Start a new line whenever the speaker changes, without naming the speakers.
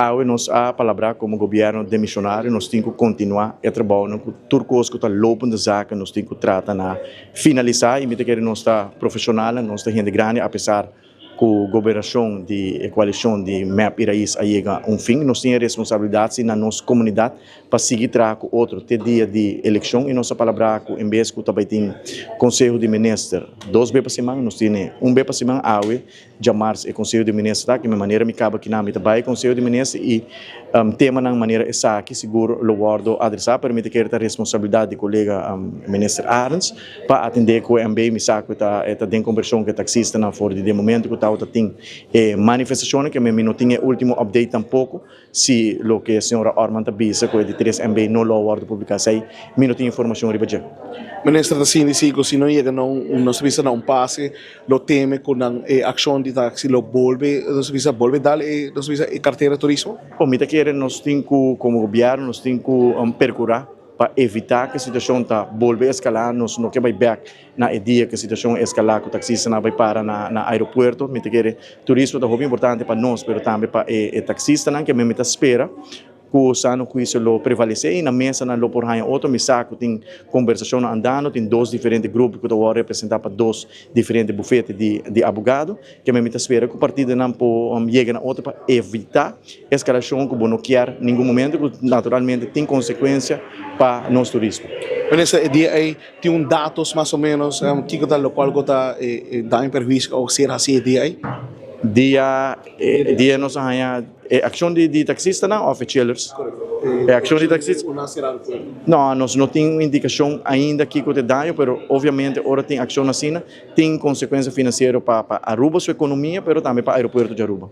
Awe nós a palavra como governo de missionário nós temos que continuar a trabalhar com turcos que está lopando zaga nós temos que tratar na finalizar e me que nós está profissional nós está gente grande apesar que a governação de coalição de MAP Iraís a chega fim nós temos responsabilidade na nossa comunidade para seguir com outro até dia de eleição e nossa palavra em vez que também tem conselho de ministro 2 vezes por semana nós temos 1 vez por semana awe de março é conselho de ministro que de maneira me acaba que na me também conselho de ministro e tema na maneira essa que seguro lo guardo adressar permite que a responsabilidade de colega ministro Arns para atender com o MB me saco tá tem conversão que taxista na for de momento que tá tem manifestação que me não tinha último update tampouco se lo que a senhora Orman tabisa com de 3 MB no lo guardo publicar sai me não tinha informação riba já
Ministro da Sindicato, se não chega não se visa não passe, lo teme com a ação de táxi, lo volve, não se visa volve dar, não se visa carteira de turismo?
O mita quer nós temos como governo nós temos que percurar para evitar que a situação tá volve a escalar nós não que vai back na dia que a situação escalar que o taxista não vai para na aeroporto mita quer turismo é muito importante para nós, mas também para o taxista não que me mita espera que sano que isso lo prevalecer e na mesa na lo por hanya outro me saco tem conversação andando tem 2 diferentes grupos que eu representar para 2 diferentes bufetes de advogado que me espera que o partido não chegue na outra para evitar escalação que não quer nenhum momento que naturalmente tem consequência para nosso turismo.
Nesse dia aí tem dados mais ou menos que está local que está dá em prejuízo ou ser assim dia aí?
Dia nós hanya ação de taxista não oficiais ação de taxista não nós não tem indicação ainda que o dano pero obviamente ora tem ação assim tem consequência financeira para Aruba sua economia pero também para o aeroporto de Aruba.